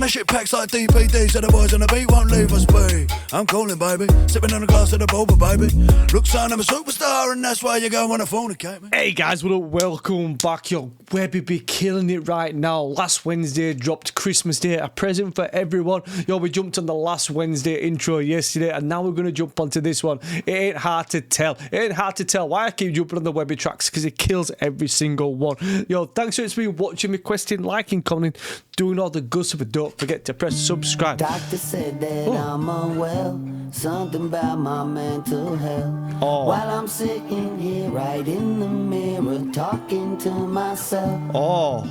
my shit packs like DPD, so the boys on the beat won't leave us be. I'm calling, baby, sipping on a glass of the boba, baby. Look, son, I'm a superstar, and that's why you go on to fornicate me. Hey guys, what up? Welcome back. Yo, Webby be killing it right now. Last Wednesday dropped Christmas Day, a present for everyone. Yo, we jumped on the last Wednesday intro yesterday, and now we're gonna jump onto this one. It ain't hard to tell. It ain't hard to tell why I keep jumping on the Webby tracks, because it kills every single one. Yo, thanks for been watching, requesting, liking, commenting, doing all the good stuff. But don't forget to press subscribe. Doctor said that I'm unwell, something about my mental health. While I'm sitting here right in the mirror talking to myself.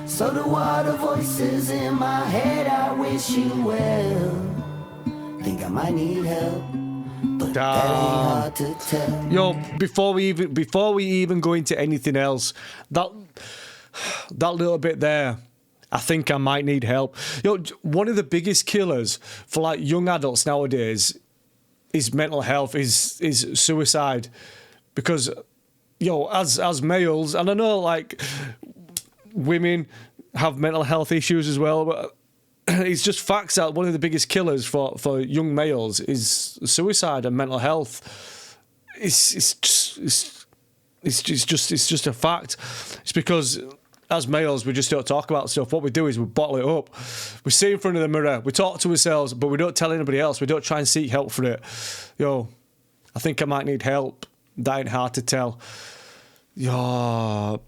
So the water voices in my head, I wish you well. Think I might need help, but that ain't hard to tell. Yo, before we even go into anything else, that little bit there, I think I might need help. Yo, one of the biggest killers for like young adults nowadays is mental health, is suicide. Because, yo, as males, and I know like women have mental health issues as well, but it's just facts that one of the biggest killers for young males is suicide and mental health. It's just a fact. It's because as males, we just don't talk about stuff. What we do is we bottle it up. We sit in front of the mirror, we talk to ourselves, but we don't tell anybody else. We don't try and seek help for it. Yo, I think I might need help. That ain't hard to tell. Yo,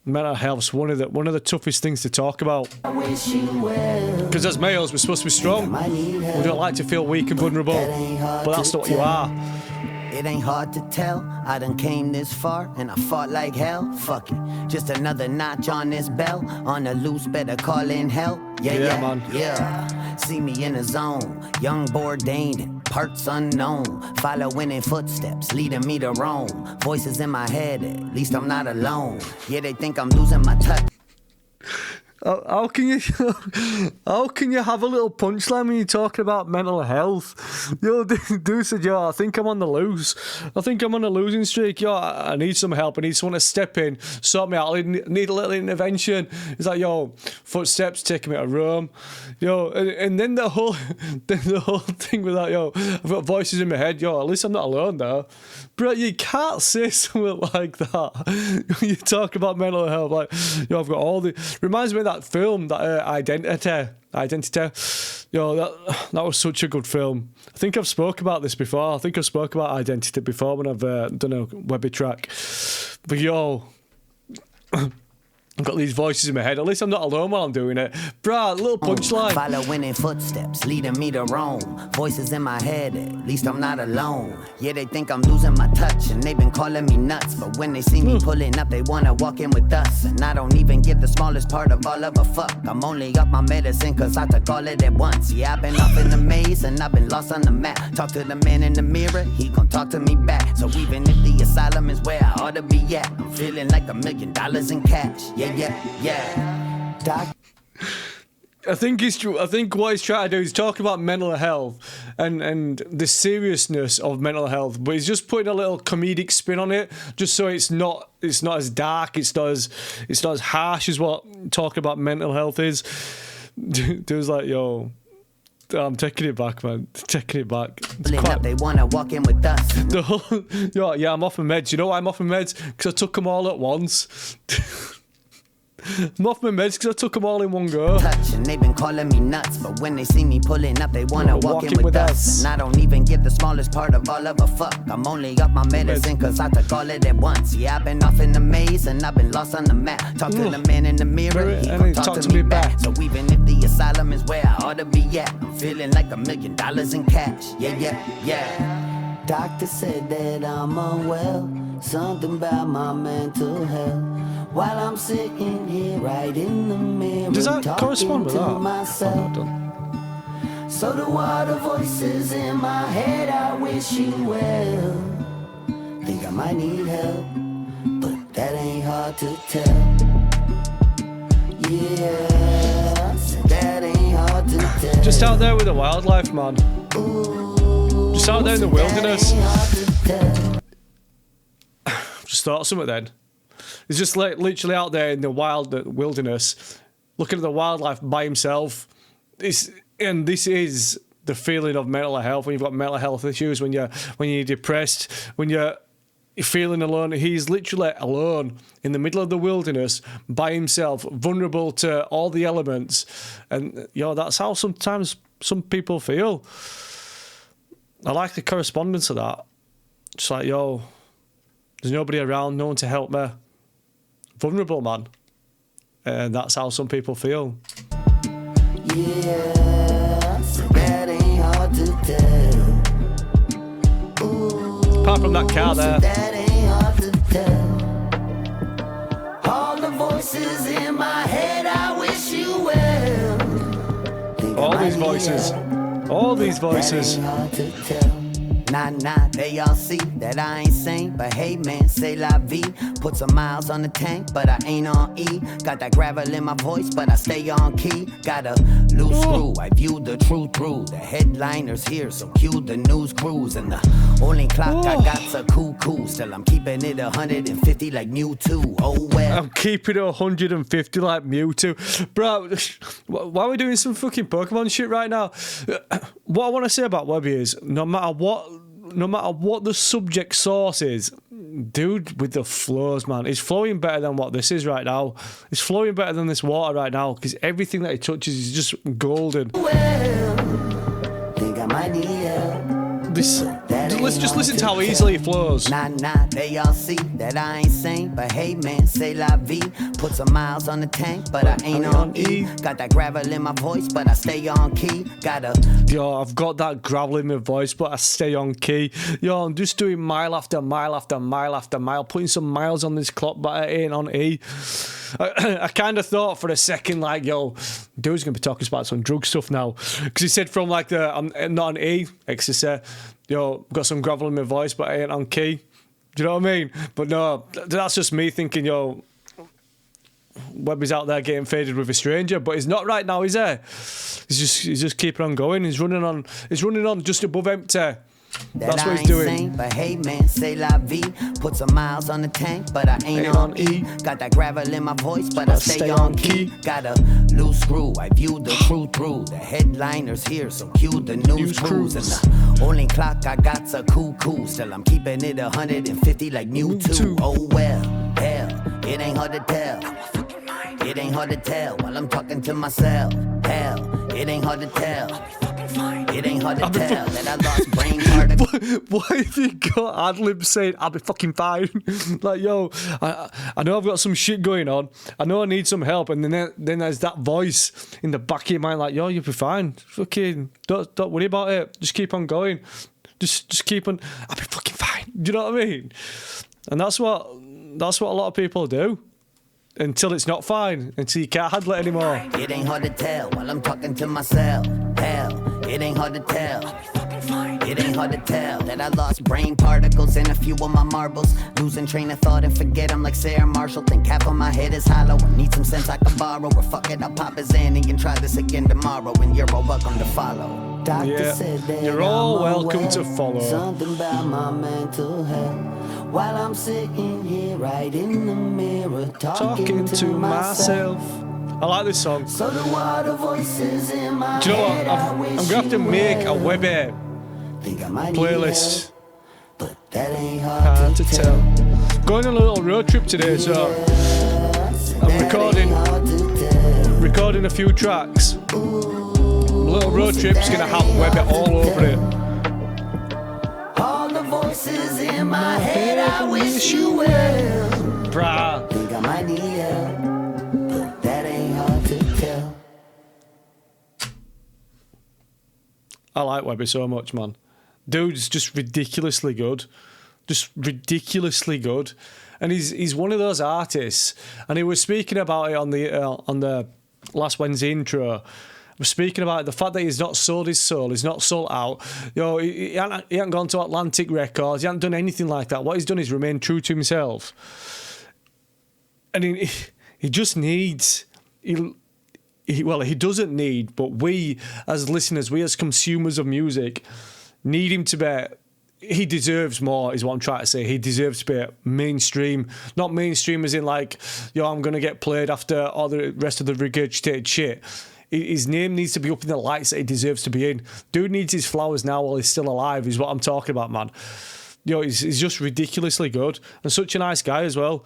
mental health's one of the toughest things to talk about. Because as males, we're supposed to be strong. We don't like to feel weak and vulnerable, but that's not what you are. It ain't hard to tell, I done came this far and I fought like hell. Fuck it, just another notch on this bell. On the loose, better call in help. Yeah, man. Yeah, see me in the zone, young, bourdained, and parts unknown. Following in footsteps, leading me to Rome. Voices in my head, at least I'm not alone. Yeah, they think I'm losing my touch. How can you have a little punchline when you're talking about mental health? Yo, dude said, yo, I think I'm on the loose. I think I'm on a losing streak. Yo, I need some help. I need someone to step in, sort me out. I need a little intervention. It's like, yo, footsteps taking me to Rome. Yo, and then the whole thing with that, yo, I've got voices in my head. Yo, at least I'm not alone though. Bro, you can't say something like that when you talk about mental health. Like, yo, I've got all the... Reminds me of that film, that Identity. Yo, that was such a good film. I think I've spoke about this before. I think I've spoke about Identity before when I've done a Webby track. But yo... I've got these voices in my head. At least I'm not alone while I'm doing it. Bruh, little punchline. Following in footsteps, leading me to Rome. Voices in my head, at least I'm not alone. Yeah, they think I'm losing my touch, and they've been calling me nuts. But when they see me pulling up, they wanna walk in with us. And I don't even give the smallest part of all of a fuck. I'm only up my medicine, cause I took all of it at once. Yeah, I've been off in the maze, and I've been lost on the map. Talk to the man in the mirror, he gon' talk to me back. So even if the asylum is where I ought to be at, I'm feeling like $1 million in cash. Yeah. Doc. I think it's true. I think what he's trying to do is talk about mental health and the seriousness of mental health, but he's just putting a little comedic spin on it, just so it's not as dark, it's not as harsh as what talking about mental health is. Dude's like, yo, I'm taking it back, man. Taking it back. They wanna walk in with us. Yeah, I'm off my meds. You know why I'm off my meds? Because I took them all at once. I'm off my meds because I took them all in one go. Touch, and they've been calling me nuts, but when they see me pulling up, they wanna walk in with us. And I don't even give the smallest part of all of a fuck. I'm only up my medicine cause I took all of it at once. Yeah, I've been off in the maze and I've been lost on the map. Talk to the man in the mirror, he gon' talk to me back. So even if the asylum is where I ought to be at, I'm feeling like $1 million in cash. Yeah. Doctor said that I'm unwell, something about my mental health. While I'm sitting here right in the mirror, does that correspond with that? Myself. So the water voices in my head, I wish you well. Think I might need help, but that ain't hard to tell. Yeah, that ain't hard to tell. Just out there with the wildlife, man. Ooh, just out there in the wilderness. Just thought of something then. It's just like literally out there in the wild wilderness, looking at the wildlife by himself. And this is the feeling of mental health when you've got mental health issues, when you're depressed, when you're feeling alone. He's literally alone in the middle of the wilderness by himself, vulnerable to all the elements. And that's how sometimes some people feel. I like the correspondence of that. It's like, there's nobody around, no one to help me. Vulnerable, man. And that's how some people feel. Yeah, so that ain't hard to tell. Ooh, apart from that car there. So that ain't hard to tell. All the voices in my head, I wish you well. All these voices. All these voices. That ain't hard to tell. Nah, they all see that I ain't sane. But hey man, say la vie. Put some miles on the tank, but I ain't on E. Got that gravel in my voice, but I stay on key. Got a loose screw, I view the truth through. The headliner's here, so cue the news crews. And the only clock I got's a cuckoo. Still I'm keeping it 150 like Mewtwo. Oh well. I'm keeping it 150 like Mewtwo. Bro, why are we doing some fucking Pokemon shit right now? What I want to say about Webby is, no matter what the subject source is, dude with the flows, man, he's flowing better than what this is right now. He's flowing better than this water right now, because everything that he touches is just golden. Well, think I might need help. Let's just listen to how easily he flows. Nah, they all see that I ain't sane. But hey man, say la vie. Put some miles on the tank, but I ain't on E. Got that gravel in my voice, but I stay on key. I've got that gravel in my voice, but I stay on key. I'm just doing mile after mile after mile after mile, putting some miles on this clock, but I ain't on E. I kind of thought for a second, like, dude's going to be talking about some drug stuff now. Because he said from like I'm not on E, ecstasy. Got some gravel in my voice, but I ain't on key. Do you know what I mean? But no, that's just me thinking, Webby's out there getting faded with a stranger, but he's not right now, is he? He's just keeping on going. He's running on just above empty. That's what he's doing. Sane, but hey man, say la vie. Put some miles on the tank, but I ain't on E. Got that gravel in my voice, but I stay on key. Got a loose screw, I view the truth through. The headliner's here, so cue the news crews. And the only clock I got's a cuckoo. Still I'm keeping it 150 like Mewtwo. Oh well, hell, it ain't hard to tell. It ain't hard to tell while I'm talking to myself. Hell, it ain't hard to tell. It ain't hard to tell that I lost brain particles. Why have you got ad-libs saying, I'll be fucking fine? Like, I know I've got some shit going on. I know I need some help. And then there's that voice in the back of your mind like, you'll be fine. Fucking, don't worry about it. Just keep on going. Just keep on, I'll be fucking fine. Do you know what I mean? And that's what a lot of people do. Until it's not fine, until you can't handle it anymore. It ain't hard to tell while I'm talking to myself. Hell, it ain't hard to tell. It ain't hard to tell that I lost brain particles in a few of my marbles. Losing train of thought and forget I'm like Sarah Marshall. Think half of my head is hollow. I need some sense I can borrow. Or fuck it, I'll pop his in and can try this again tomorrow. And you're all welcome to follow. Doctor said that you're all welcome to follow. Something about my mental health. While I'm sitting here right in the mirror talking to myself. I like this song. So the water voices in my do you know what? I'm going to have to make a Webby playlist. But that ain't hard to tell. Going on a little road trip today, so I'm recording a few tracks. A little road trip's going to have Webby all over it. All the voices in my head, I wish you well. Bruh. Think I might need help, but that ain't hard to tell. I like Webby so much, man. Dude's just ridiculously good. Just ridiculously good. And he's one of those artists, and he was speaking about it on the last Wednesday intro. Was speaking about the fact that he's not sold his soul, he's not sold out. He hasn't gone to Atlantic Records, he hasn't done anything like that. What he's done is remain true to himself. And he just needs, he doesn't need, but we as listeners, we as consumers of music, need him to be he deserves more, is what I'm trying to say. He deserves to be mainstream. Not mainstream as in like, yo, I'm going to get played after all the rest of the regurgitated shit. His name needs to be up in the lights that he deserves to be in. Dude needs his flowers now while he's still alive, is what I'm talking about, man. Yo, he's just ridiculously good. And such a nice guy as well.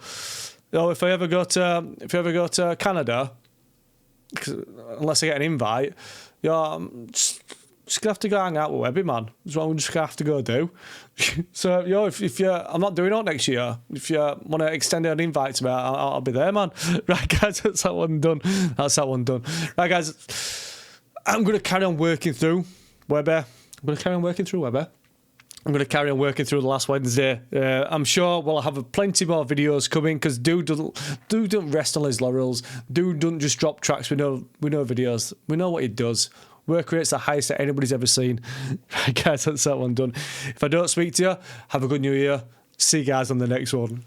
Yo, if I ever go to Canada, unless I get an invite, yo, I'm just gonna have to go hang out with Webby, man. That's what I'm just gonna have to go do. So, yo, if you, I'm not doing it next year. If you want to extend an invite to me, I'll be there, man. Right, guys, that's that one done. That's that one done. Right, guys, I'm gonna carry on working through Webby. I'm gonna carry on working through the last Wednesday. I'm sure we'll have plenty more videos coming because dude don't rest on his laurels. Dude don't just drop tracks. We know videos. We know what he does. Work rate's the highest that anybody's ever seen. Right, guys, that's that one done. If I don't speak to you, have a good new year. See you guys on the next one.